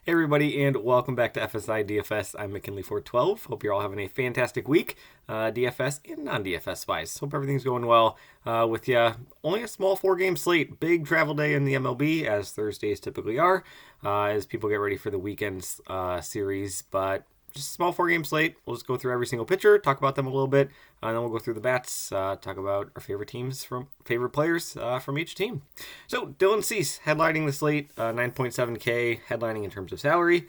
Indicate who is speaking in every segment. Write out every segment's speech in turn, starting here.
Speaker 1: Hey everybody, and welcome back to FSi DFS. I'm McKinley412. Hope you're all having a fantastic week, DFS and non-DFS wise. Hope everything's going well with you. Only a small 4-game slate. Big travel day in the MLB, as Thursdays typically are, as people get ready for the weekend's series. But just a small 4-game slate. We'll just go through every single pitcher, talk about them a little bit, and then we'll go through the bats, talk about our favorite teams favorite players from each team. So Dylan Cease headlining the slate, 9.7K headlining in terms of salary.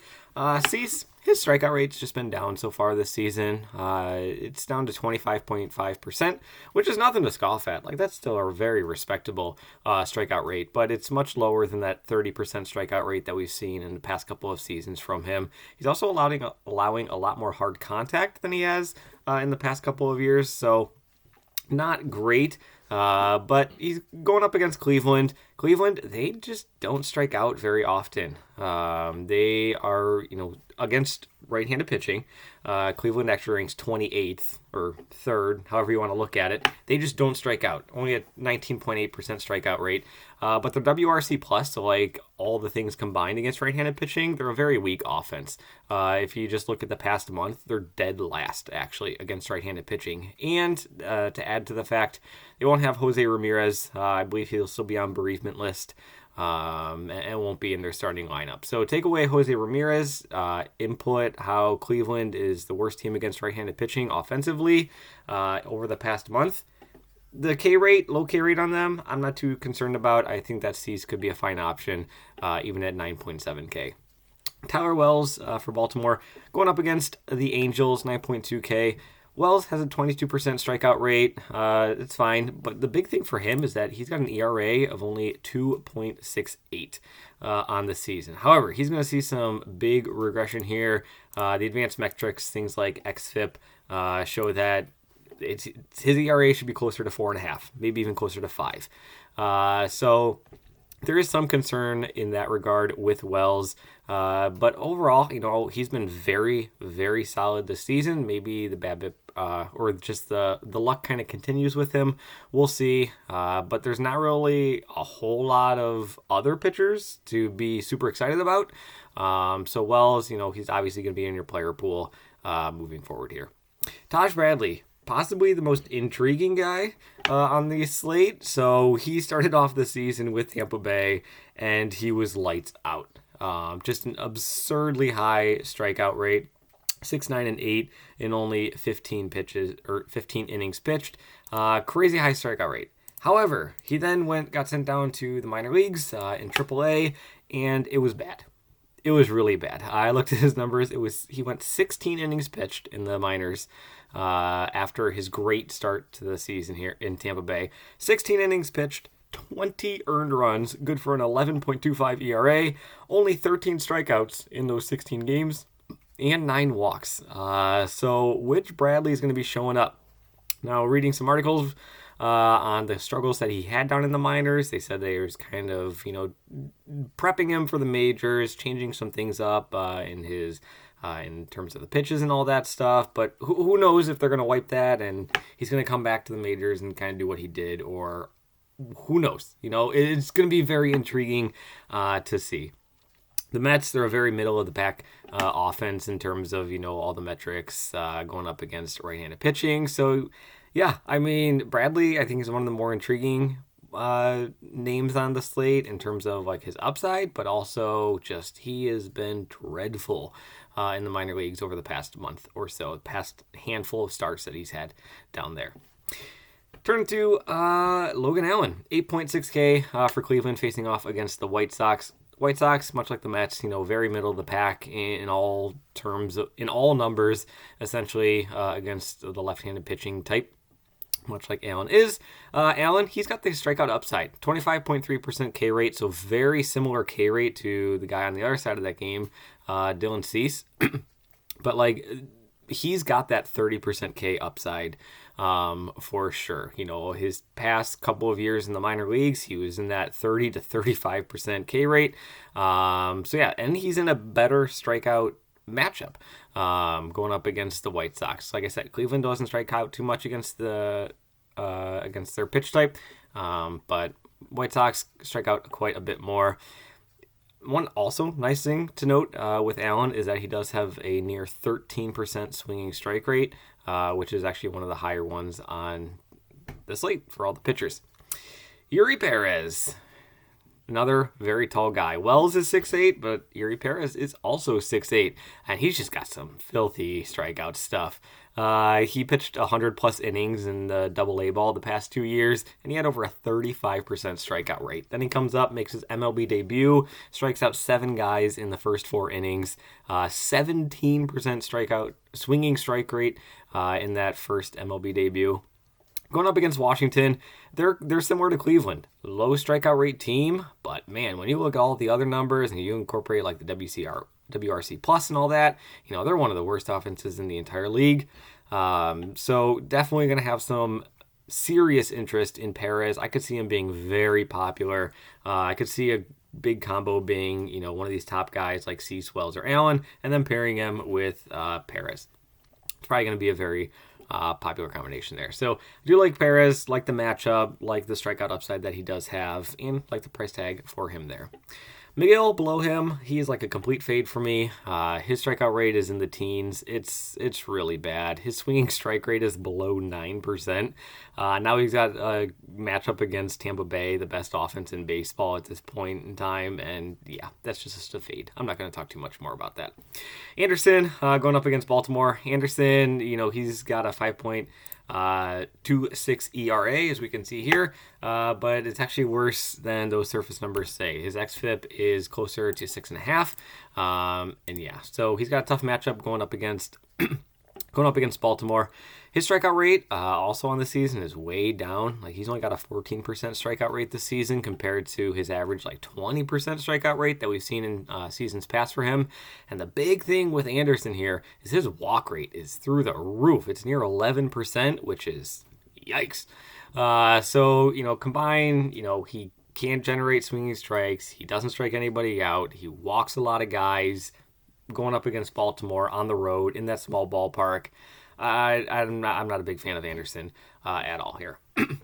Speaker 1: Cease, his strikeout rate's just been down so far this season. It's down to 25.5%, which is nothing to scoff at. Like, that's still a very respectable strikeout rate, but it's much lower than that 30% strikeout rate that we've seen in the past couple of seasons from him. He's also allowing a lot more hard contact than he has in the past couple of years, so not great. But he's going up against Cleveland. Cleveland, they just don't strike out very often. They are, against right-handed pitching. Cleveland actually ranks 28th or 3rd, however you want to look at it. They just don't strike out. Only a 19.8% strikeout rate. But they're WRC plus, so like all the things combined against right-handed pitching, they're a very weak offense. If you just look at the past month, they're dead last actually against right-handed pitching. And to add to the fact, they won't have Jose Ramirez. I believe he'll still be on bereavement list. And won't be in their starting lineup. So take away Jose Ramirez, input how Cleveland is the worst team against right-handed pitching offensively over the past month. The low K rate on them, I'm not too concerned about. I think that Cease could be a fine option, even at 9.7K. Tyler Wells for Baltimore going up against the Angels, 9.2K. Wells has a 22% strikeout rate. It's fine. But the big thing for him is that he's got an ERA of only 2.68 on the season. However, he's going to see some big regression here. The advanced metrics, things like xFIP, show that his ERA should be closer to 4.5, maybe even closer to 5. So there is some concern in that regard with Wells. But overall, he's been very, very solid this season. Maybe the BABIP or just the luck kind of continues with him. We'll see. But there's not really a whole lot of other pitchers to be super excited about. So Wells, he's obviously going to be in your player pool moving forward here. Taj Bradley, possibly the most intriguing guy on the slate. So he started off the season with Tampa Bay, and he was lights out. Just an absurdly high strikeout rate, 6, 9, and 8 in only 15 innings pitched. Crazy high strikeout rate. However, he then got sent down to the minor leagues in AAA, and it was bad. It was really bad. I looked at his numbers. He went 16 innings pitched in the minors after his great start to the season here in Tampa Bay. 16 innings pitched, 20 earned runs, good for an 11.25 ERA, only 13 strikeouts in those 16 games, and 9 walks. So which Bradley is going to be showing up? Now, reading some articles on the struggles that he had down in the minors, they said they was kind of, prepping him for the majors, changing some things up in his in terms of the pitches and all that stuff. But who knows if they're going to wipe that and he's going to come back to the majors and kind of do what he did, or who knows? It's going to be very intriguing to see. The Mets, they're a very middle of the pack offense in terms of, all the metrics going up against right-handed pitching. So, yeah, Bradley, I think, is one of the more intriguing names on the slate in terms of like his upside, but also just he has been dreadful in the minor leagues over the past month or so, the past handful of starts that he's had down there. Turn to Logan Allen, 8.6K for Cleveland, facing off against the White Sox. White Sox, much like the Mets, very middle of the pack in all numbers, essentially against the left-handed pitching type, much like Allen is. Allen, he's got the strikeout upside, 25.3% K rate, so very similar K rate to the guy on the other side of that game, Dylan Cease. But he's got that 30% K upside for sure. His past couple of years in the minor leagues, he was in that 30 to 35% K rate. So yeah, and he's in a better strikeout matchup going up against the White Sox. Like I said, Cleveland doesn't strike out too much against their pitch type, but White Sox strike out quite a bit more. One also nice thing to note with Allen is that he does have a near 13% swinging strike rate, which is actually one of the higher ones on the slate for all the pitchers. Yuri Perez, another very tall guy. Wells is 6'8", but Yuri Perez is also 6'8", and he's just got some filthy strikeout stuff. He pitched 100-plus innings in the Double-A ball the past 2 years, and he had over a 35% strikeout rate. Then he comes up, makes his MLB debut, strikes out 7 guys in the first 4 innings, 17% swinging strike rate in that first MLB debut. Going up against Washington, they're similar to Cleveland. Low strikeout rate team, but man, when you look at all the other numbers and you incorporate like the WRC plus and all that, they're one of the worst offenses in the entire league. So definitely going to have some serious interest in Perez. I could see him being very popular. I could see a big combo being, one of these top guys like Cease, Wells, or Allen, and then pairing him with Perez. It's probably going to be a very popular combination there. So I do like Perez, like the matchup, like the strikeout upside that he does have, and like the price tag for him there. Miguel below him, he is like a complete fade for me. His strikeout rate is in the teens. It's really bad. His swinging strike rate is below 9%. Now he's got a matchup against Tampa Bay, the best offense in baseball at this point in time. And yeah, that's just a fade. I'm not going to talk too much more about that. Anderson going up against Baltimore. Anderson, he's got a 5.26 ERA, as we can see here, but it's actually worse than those surface numbers say. His xFIP is closer to 6.5, and yeah, so he's got a tough matchup going up against Baltimore. His strikeout rate also on the season is way down. Like, he's only got a 14% strikeout rate this season compared to his average 20% strikeout rate that we've seen in seasons past for him. And the big thing with Anderson here is his walk rate is through the roof. It's near 11%, which is yikes. So combine, he can't generate swinging strikes. He doesn't strike anybody out. He walks a lot of guys going up against Baltimore on the road in that small ballpark. I'm not a big fan of Anderson at all here. And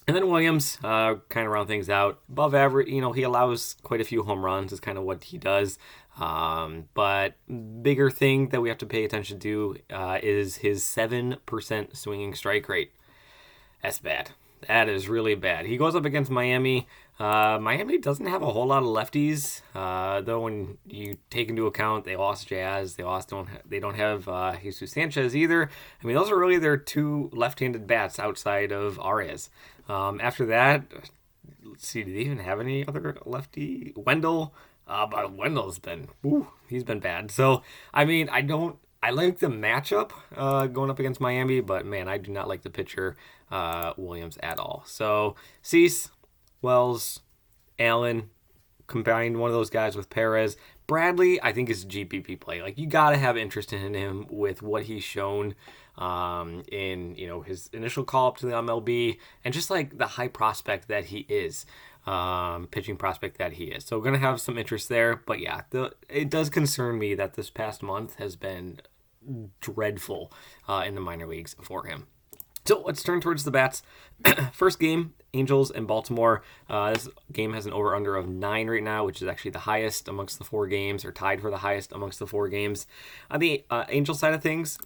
Speaker 1: then Williams, kind of round things out. Above average, he allows quite a few home runs is kind of what he does. But bigger thing that we have to pay attention to is his 7% swinging strike rate. That's bad. That is really bad. He goes up against Miami. Miami doesn't have a whole lot of lefties, though. When you take into account they lost Jazz, they don't have Jesus Sanchez either. I mean, those are really their 2 left-handed bats outside of Arias. After that, let's see, do they even have any other lefty? Wendell, but Wendell's he's been bad. So I mean, I like the matchup going up against Miami, but man, I do not like the pitcher Williams at all. So Cease, Wells, Allen, combined one of those guys with Perez. Bradley, I think, is a GPP play. Like, you got to have interest in him with what he's shown in his initial call up to the MLB and just like the high prospect that he is. Pitching prospect that he is. So we're going to have some interest there. But yeah, it does concern me that this past month has been dreadful in the minor leagues for him. So let's turn towards the bats. First game, Angels and Baltimore. This game has an over-under of 9 right now, which is actually the highest amongst the 4 games, or tied for the highest amongst the 4 games. On the Angels side of things,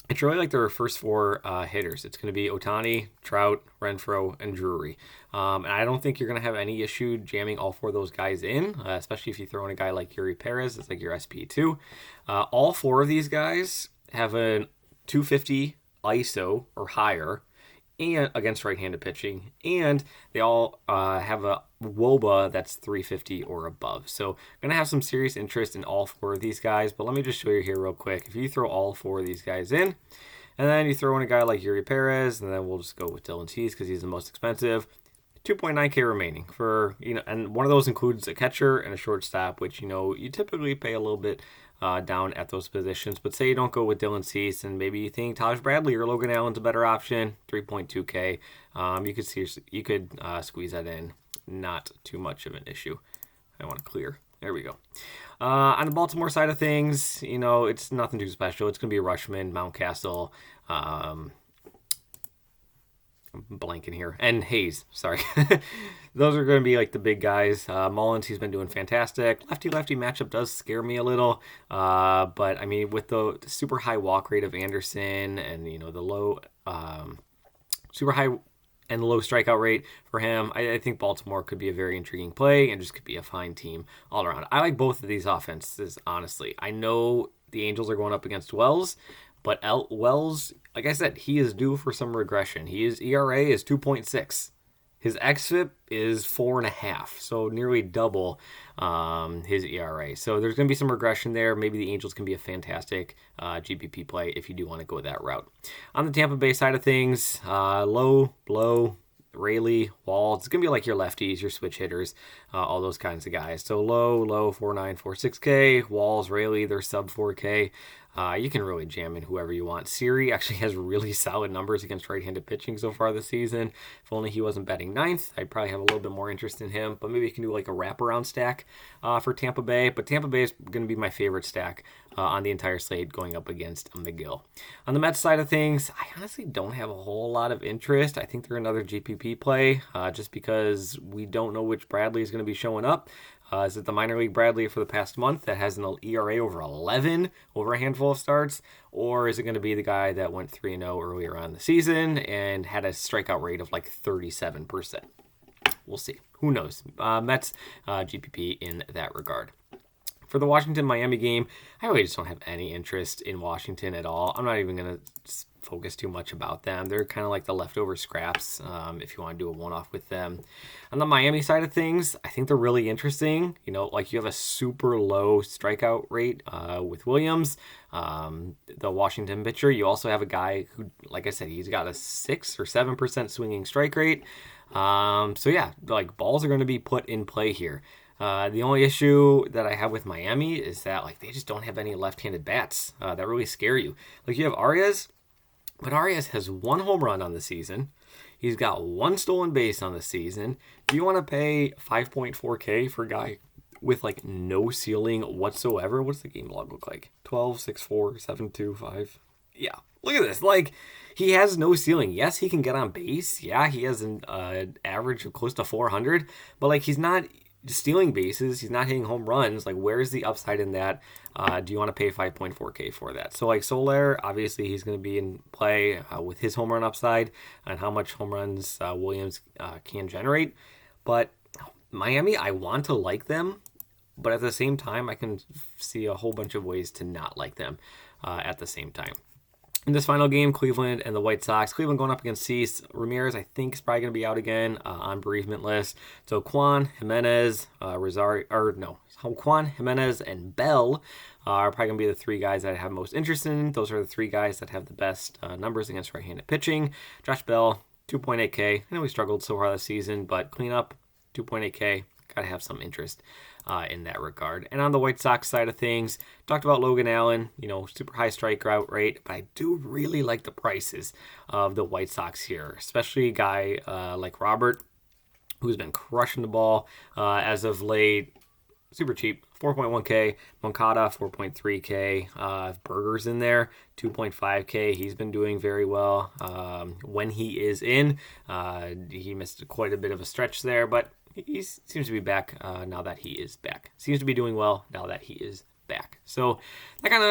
Speaker 1: it's really like their first 4 hitters. It's going to be Ohtani, Trout, Renfroe, and Drury. And I don't think you're going to have any issue jamming all 4 of those guys in, especially if you throw in a guy like Yuri Perez. It's like your SP2. All 4 of these guys have a 250 ISO or higher and against right-handed pitching, and they all have a WOBA that's 350 or above. So I'm going to have some serious interest in all 4 of these guys, but let me just show you here real quick. If you throw all 4 of these guys in, and then you throw in a guy like Yuri Perez, and then we'll just go with Dylan Cease because he's the most expensive, 2.9K remaining for, and one of those includes a catcher and a shortstop, which, you typically pay a little bit down at those positions. But say you don't go with Dylan Cease and maybe you think Taj Bradley or Logan Allen's a better option, 3.2K. You could squeeze that in. Not too much of an issue. I want to clear. There we go. On the Baltimore side of things, it's nothing too special. It's going to be Rushman, Mountcastle, I'm blanking here. And Hayes, sorry. Those are going to be like the big guys. Mullins, he's been doing fantastic. Lefty-lefty matchup does scare me a little. But, I mean, with the super high walk rate of Anderson and, the low, super high and low strikeout rate for him, I think Baltimore could be a very intriguing play and just could be a fine team all around. I like both of these offenses, honestly. I know the Angels are going up against Wells, but Wells, like I said, he is due for some regression. His ERA is 2.6. His xFIP is 4.5, so nearly double his ERA. So there's going to be some regression there. Maybe the Angels can be a fantastic GPP play if you do want to go that route. On the Tampa Bay side of things, low, Rayleigh, Walls. It's going to be like your lefties, your switch hitters, all those kinds of guys. So low, 4.9, 4.6K. Walls, Rayleigh, they're sub 4K. You can really jam in whoever you want. Siri actually has really solid numbers against right-handed pitching so far this season. If only he wasn't batting ninth, I'd probably have a little bit more interest in him. But maybe you can do like a wraparound stack for Tampa Bay. But Tampa Bay is going to be my favorite stack on the entire slate going up against McGill. On the Mets side of things, I honestly don't have a whole lot of interest. I think they're another GPP play just because we don't know which Bradley is going to be showing up. Is it the minor league Bradley for the past month that has an ERA over 11 over a handful of starts? Or is it going to be the guy that went 3-0 earlier on the season and had a strikeout rate of like 37%? We'll see. Who knows? Mets GPP in that regard. For the Washington-Miami game, I really just don't have any interest in Washington at all. I'm not even going to focus too much about them. They're kind of like the leftover scraps if you want to do a one-off with them. On the Miami side of things, I think they're really interesting. Like you have a super low strikeout rate with Williams, the Washington pitcher. You also have a guy who, like I said, he's got a 6 or 7% swinging strike rate. So yeah, like balls are going to be put in play here. The only issue that I have with Miami is that like they just don't have any left-handed bats that really scare you. Like you have Arias, but Arias has 1 home run on the season. He's got 1 stolen base on the season. Do you want to pay 5.4K for a guy with like no ceiling whatsoever? What's the game log look like? 12, 6, 4, 7, 2, 5. Yeah, look at this. Like he has no ceiling. Yes, he can get on base. Yeah, he has an average of close to 400, but like he's not stealing bases, he's not hitting home runs. Like where's the upside in that? Do you want to pay 5.4K for that? So like Soler, obviously he's going to be in play with his home run upside and how much home runs Williams can generate. But Miami, I want to like them, but at the same time I can see a whole bunch of ways to not like them at the same time. In this final game, Cleveland and the White Sox. Cleveland going up against Cease. Ramirez, I think, is probably going to be out again on bereavement list. So Juan, Jimenez, Juan, Jimenez, and Bell are probably going to be the 3 guys that I have most interest in. Those are the 3 guys that have the best numbers against right-handed pitching. Josh Bell, 2.8K. I know he struggled so far this season, but cleanup, 2.8K. Got to have some interest in that regard. And on the White Sox side of things, talked about Logan Allen, super high strikeout rate, but I do really like the prices of the White Sox here, especially a guy like Robert, who's been crushing the ball as of late. Super cheap, 4.1K. Moncada, 4.3K. Burger's in there, 2.5K. He's been doing very well when he is in. He missed quite a bit of a stretch there, but he seems to be back now that he is back. Seems to be doing well now that he is back. So that kind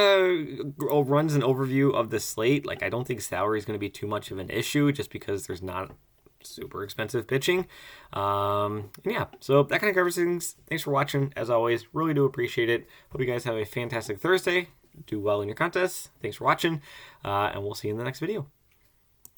Speaker 1: of runs an overview of the slate. Like I don't think salary is going to be too much of an issue just because there's not super expensive pitching. Yeah, so that kind of covers things. Thanks for watching. As always, really do appreciate it. Hope you guys have a fantastic Thursday. Do well in your contests. Thanks for watching, and we'll see you in the next video.